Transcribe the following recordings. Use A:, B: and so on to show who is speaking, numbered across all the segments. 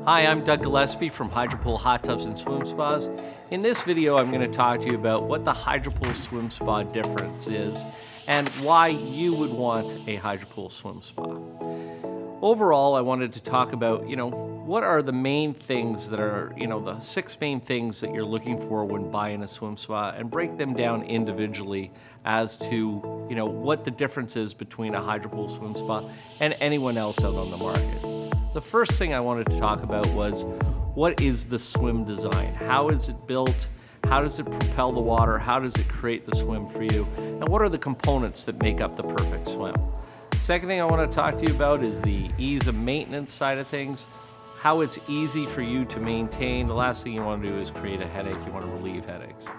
A: Hi, I'm Doug Gillespie from Hydropool Hot Tubs and Swim Spas. In this video, I'm going to talk to you about what the Hydropool Swim Spa difference is and why you would want a Hydropool Swim Spa. Overall, I wanted to talk about, what are the main things that are, the 6 main things that you're looking for when buying a swim spa and break them down individually as to, what the difference is between a Hydropool Swim Spa and anyone else out on the market. The first thing I wanted to talk about was, what is the swim design? How is it built? How does it propel the water? How does it create the swim for you? And what are the components that make up the perfect swim? The second thing I want to talk to you about is the ease of maintenance side of things, how it's easy for you to maintain. The last thing you want to do is create a headache. You want to relieve headaches.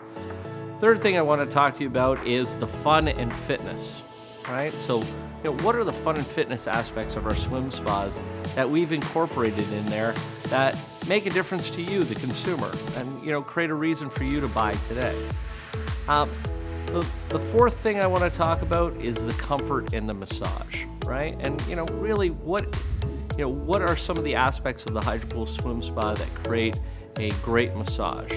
A: Third thing I want to talk to you about is the fun and fitness, right? So, what are the fun and fitness aspects of our swim spas that we've incorporated in there that make a difference to you, the consumer, and create a reason for you to buy today. The fourth thing I want to talk about is the comfort and the massage, right? And really, what are some of the aspects of the Hydropool Swim Spa that create a great massage?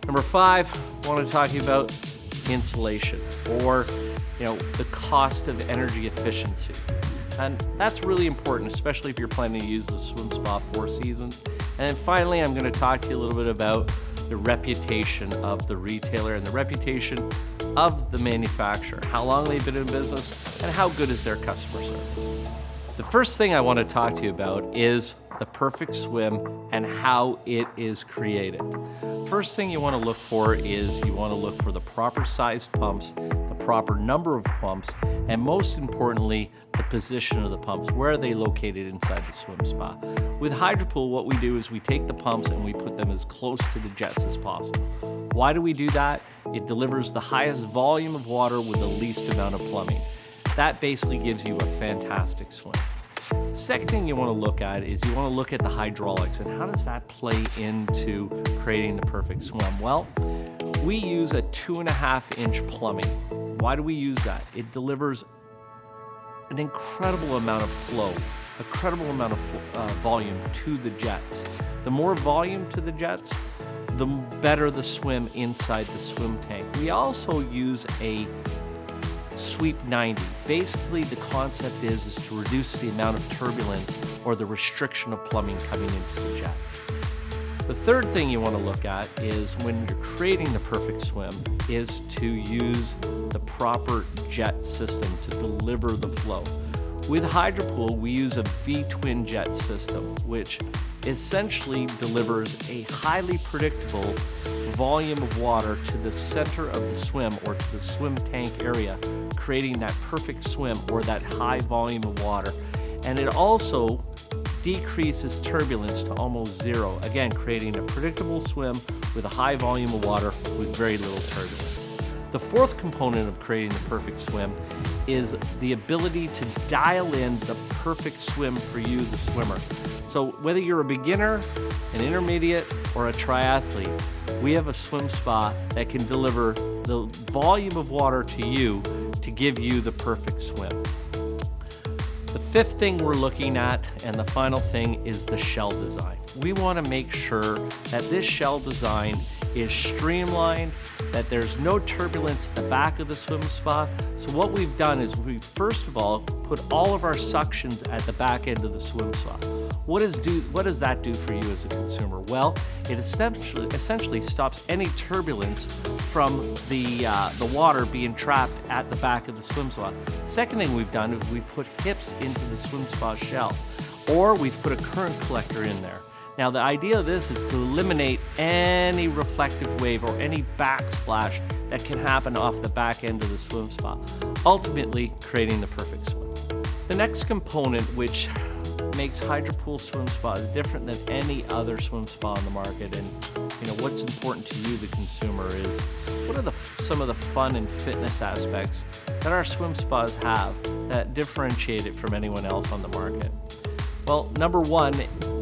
A: Number 5, I want to talk to you about insulation, or the cost of energy efficiency. And that's really important, especially if you're planning to use the swim spa 4 seasons. And then finally, I'm going to talk to you a little bit about the reputation of the retailer and the reputation of the manufacturer, how long they've been in business, and how good is their customer service. The first thing I want to talk to you about is the perfect swim and how it is created. First thing you want to look for is you want to look for the proper sized pumps, the proper number of pumps, and most importantly, the position of the pumps. Where are they located inside the swim spa? With Hydropool, what we do is we take the pumps and we put them as close to the jets as possible. Why do we do that? It delivers the highest volume of water with the least amount of plumbing. That basically gives you a fantastic swim. Second thing you want to look at is you want to look at the hydraulics and how does that play into creating the perfect swim? Well, we use a 2.5-inch plumbing. Why do we use that? It delivers an incredible amount of flow, a credible amount of volume to the jets. The more volume to the jets, the better the swim inside the swim tank. We also use a Sweep 90. Basically, the concept is to reduce the amount of turbulence or the restriction of plumbing coming into the jet. The third thing you want to look at is when you're creating the perfect swim is to use the proper jet system to deliver the flow. With Hydropool, we use a V-twin jet system, which essentially delivers a highly predictable volume of water to the center of the swim or to the swim tank area, creating that perfect swim or that high volume of water. And it also decreases turbulence to almost zero, again creating a predictable swim with a high volume of water with very little turbulence. The fourth component of creating the perfect swim is the ability to dial in the perfect swim for you, the swimmer. So whether you're a beginner, an intermediate, or a triathlete, we have a swim spa that can deliver the volume of water to you to give you the perfect swim. The fifth thing we're looking at, and the final thing, is the shell design. We want to make sure that this shell design is streamlined, that there's no turbulence at the back of the swim spa. So what we've done is we first of all put all of our suctions at the back end of the swim spa. What does that do for you as a consumer? Well, it essentially stops any turbulence from the water being trapped at the back of the swim spa. The second thing we've done is we've put hips into the swim spa shell, or we've put a current collector in there. Now, the idea of this is to eliminate any reflective wave or any backsplash that can happen off the back end of the swim spa, ultimately creating the perfect swim. The next component, which makes Hydropool Swim Spa different than any other swim spa on the market, and what's important to you, the consumer, is what are some of the fun and fitness aspects that our swim spas have that differentiate it from anyone else on the market. Well, number 1,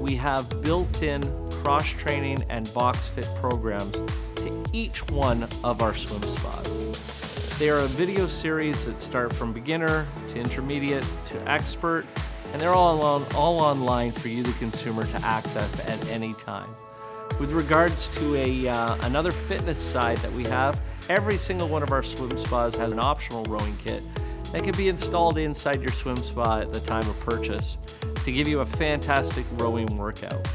A: we have built-in cross-training and box fit programs to each one of our swim spas. They are a video series that start from beginner to intermediate to expert, and they're all online for you, the consumer, to access at any time. With regards to another fitness side that we have, every single one of our swim spas has an optional rowing kit that can be installed inside your swim spa at the time of purchase to give you a fantastic rowing workout.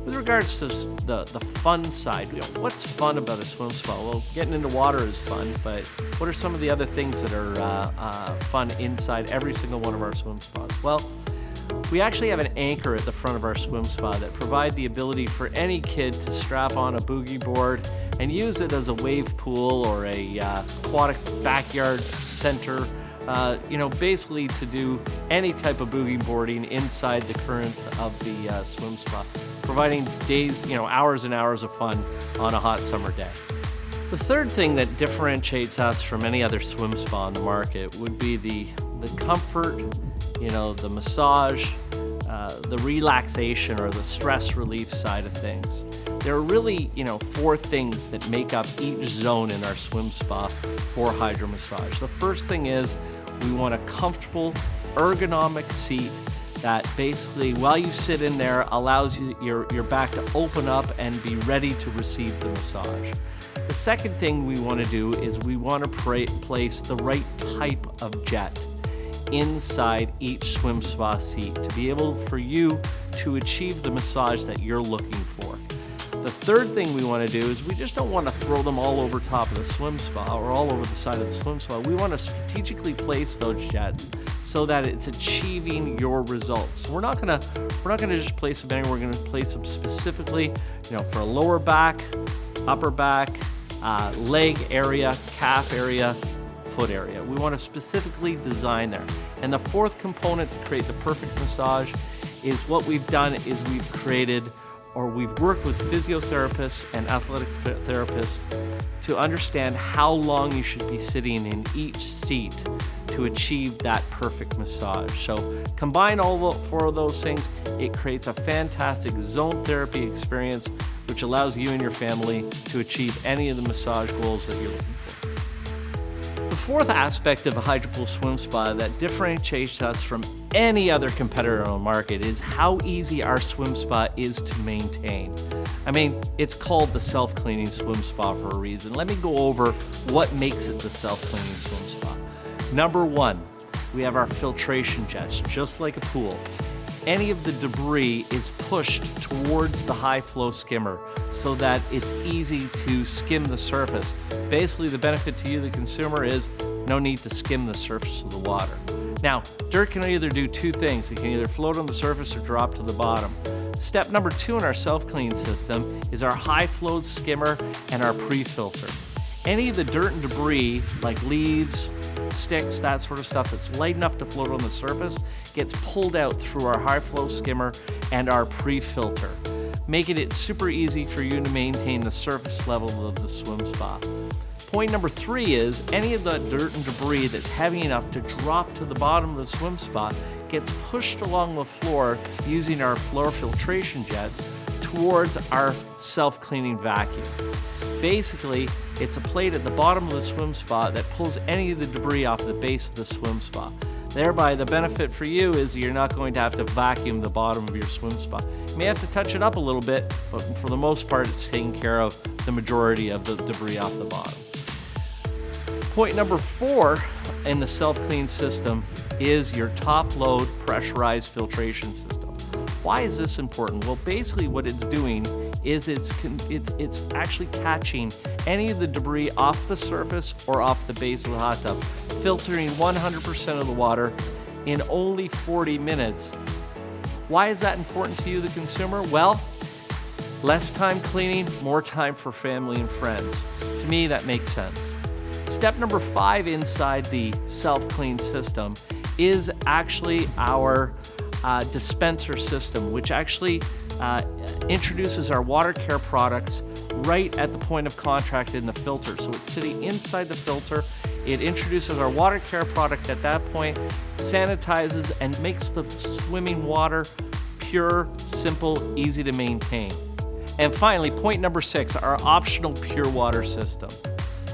A: With regards to the fun side, what's fun about a swim spa? Well, getting into water is fun, but what are some of the other things that are fun inside every single one of our swim spas? Well, we actually have an anchor at the front of our swim spa that provide the ability for any kid to strap on a boogie board and use it as a wave pool or a aquatic backyard center, basically to do any type of boogie boarding inside the current of the swim spa, providing days, hours and hours of fun on a hot summer day. The third thing that differentiates us from any other swim spa on the market would be the comfort, the massage, the relaxation or the stress relief side of things. There are really, 4 things that make up each zone in our swim spa for hydro massage. The first thing is we want a comfortable, ergonomic seat that basically, while you sit in there, allows your back to open up and be ready to receive the massage. The second thing we want to do is we want to place the right type of jet inside each swim spa seat to be able for you to achieve the massage that you're looking for. The third thing we want to do is we just don't want to throw them all over top of the swim spa or all over the side of the swim spa. We want to strategically place those jets so that it's achieving your results. So we're not gonna just place them anywhere. We're gonna place them specifically, for a lower back, upper back, leg area, calf area, foot area. We want to specifically design there. And the fourth component to create the perfect massage is what we've done is we've worked with physiotherapists and athletic therapists to understand how long you should be sitting in each seat to achieve that perfect massage. So combine all 4 of those things, it creates a fantastic zone therapy experience which allows you and your family to achieve any of the massage goals that you're looking for. The fourth aspect of a Hydropool Swim Spa that differentiates us from any other competitor on the market is how easy our swim spa is to maintain. It's called the self-cleaning swim spa for a reason. Let me go over what makes it the self-cleaning swim spa. Number 1, we have our filtration jets, just like a pool. Any of the debris is pushed towards the high flow skimmer so that it's easy to skim the surface. Basically, the benefit to you, the consumer, is no need to skim the surface of the water. Now, dirt can either do 2 things. It can either float on the surface or drop to the bottom. Step number 2 in our self-clean system is our high flow skimmer and our pre-filter. Any of the dirt and debris, like leaves, sticks, that sort of stuff that's light enough to float on the surface, gets pulled out through our high flow skimmer and our pre-filter, making it super easy for you to maintain the surface level of the swim spa. Point number 3 is any of the dirt and debris that's heavy enough to drop to the bottom of the swim spa gets pushed along the floor using our floor filtration jets towards our self-cleaning vacuum. Basically, it's a plate at the bottom of the swim spa that pulls any of the debris off the base of the swim spa. Thereby, the benefit for you is you're not going to have to vacuum the bottom of your swim spa. You may have to touch it up a little bit, but for the most part, it's taking care of the majority of the debris off the bottom. Point number 4 in the self-clean system is your top-load pressurized filtration system. Why is this important? Well, basically what it's doing is it's actually catching any of the debris off the surface or off the base of the hot tub, filtering 100% of the water in only 40 minutes. Why is that important to you, the consumer? Well, less time cleaning, more time for family and friends. To me, that makes sense. Step number 5 inside the self-clean system is actually our dispenser system, which actually introduces our water care products right at the point of contact in the filter. So it's sitting inside the filter. It introduces our water care product at that point, sanitizes and makes the swimming water pure, simple, easy to maintain. And finally, point number 6, our optional pure water system.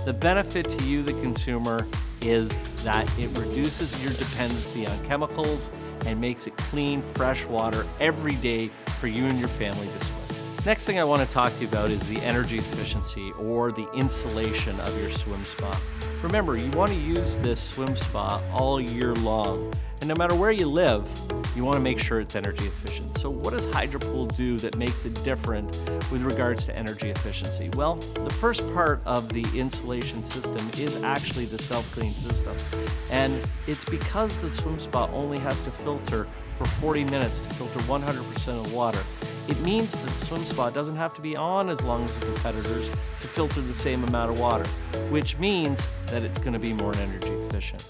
A: The benefit to you, the consumer, is that it reduces your dependency on chemicals. and makes it clean, fresh water every day for you and your family to swim. Next thing I want to talk to you about is the energy efficiency or the insulation of your swim spa. Remember, you want to use this swim spa all year long, and no matter where you live, you want to make sure it's energy efficient. So what does Hydropool do that makes it different with regards to energy efficiency? Well, the first part of the insulation system is actually the self-clean system. And it's because the swim spa only has to filter for 40 minutes to filter 100% of the water. It means that the swim spa doesn't have to be on as long as the competitors to filter the same amount of water, which means that it's going to be more energy efficient.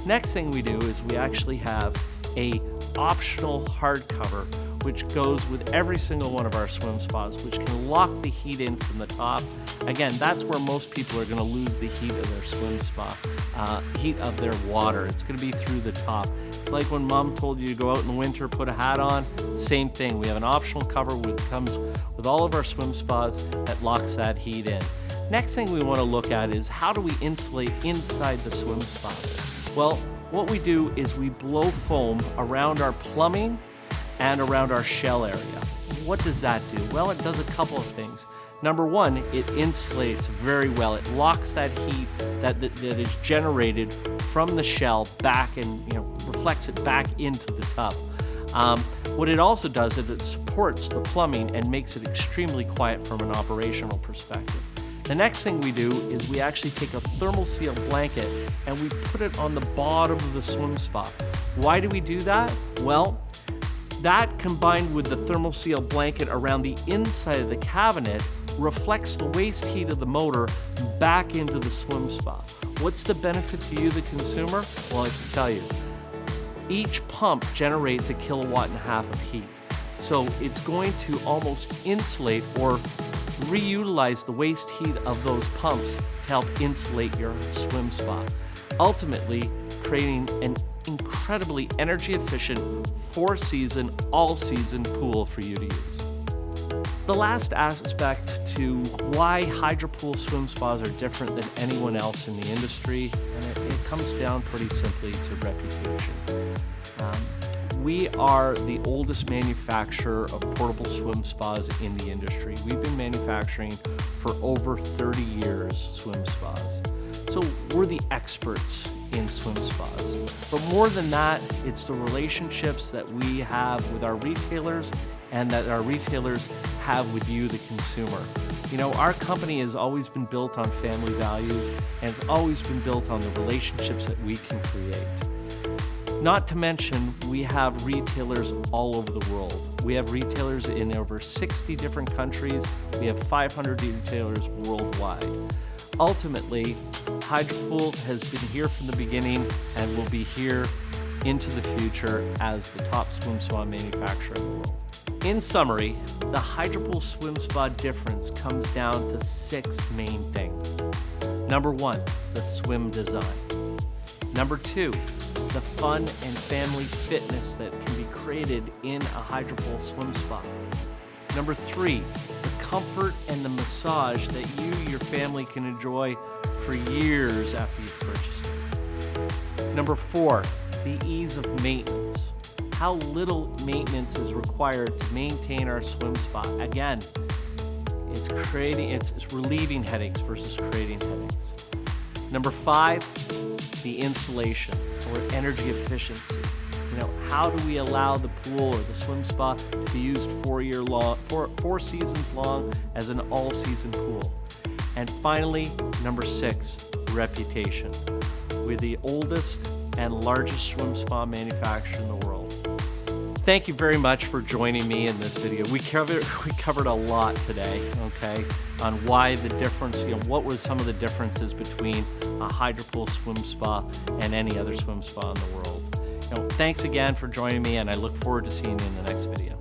A: Next thing we do is we actually have a optional hard cover which goes with every single one of our swim spas, which can lock the heat in from the top. Again, that's where most people are going to lose the heat of their swim spa, heat of their water. It's going to be through the top. It's like when mom told you to go out in the winter, put a hat on. Same thing. We have an optional cover which comes with all of our swim spas that locks that heat in. Next thing we want to look at is how do we insulate inside the swim spa? Well, what we do is we blow foam around our plumbing and around our shell area. What does that do? Well, it does a couple of things. Number one, it insulates very well. It locks that heat that is generated from the shell back and reflects it back into the tub. What it also does is it supports the plumbing and makes it extremely quiet from an operational perspective. The next thing we do is we actually take a thermal seal blanket and we put it on the bottom of the swim spa. Why do we do that? Well, that combined with the thermal seal blanket around the inside of the cabinet reflects the waste heat of the motor back into the swim spa. What's the benefit to you, the consumer? Well, I can tell you. Each pump generates 1.5 kilowatts of heat. So it's going to almost insulate or reutilize the waste heat of those pumps to help insulate your swim spa, ultimately creating an incredibly energy efficient 4-season, all-season pool for you to use. The last aspect to why Hydropool swim spas are different than anyone else in the industry, and it comes down pretty simply to reputation. We are the oldest manufacturer of portable swim spas in the industry. We've been manufacturing for over 30 years swim spas. So we're the experts in swim spas. But more than that, it's the relationships that we have with our retailers and that our retailers have with you, the consumer. Our company has always been built on family values and it's always been built on the relationships that we can create. Not to mention, we have retailers all over the world. We have retailers in over 60 different countries. We have 500 retailers worldwide. Ultimately, Hydropool has been here from the beginning and will be here into the future as the top swim spa manufacturer in the world. In summary, the Hydropool Swim Spa difference comes down to 6 main things. Number 1, the swim design. Number 2, the fun and family fitness that can be created in a Hydropool Swim Spa. Number 3, the comfort and the massage that you, your family can enjoy for years after you've purchased it. Number 4, the ease of maintenance. How little maintenance is required to maintain our swim spa. Again, it's relieving headaches versus creating headaches. Number 5, the insulation or energy efficiency. How do we allow the pool or the swim spa to be used 4 seasons long as an all-season pool? And finally, number 6, reputation. We're the oldest and largest swim spa manufacturer in the world. Thank you very much for joining me in this video. We covered a lot today, okay, on why the difference, what were some of the differences between a Hydropool swim spa and any other swim spa in the world. Thanks again for joining me, and I look forward to seeing you in the next video.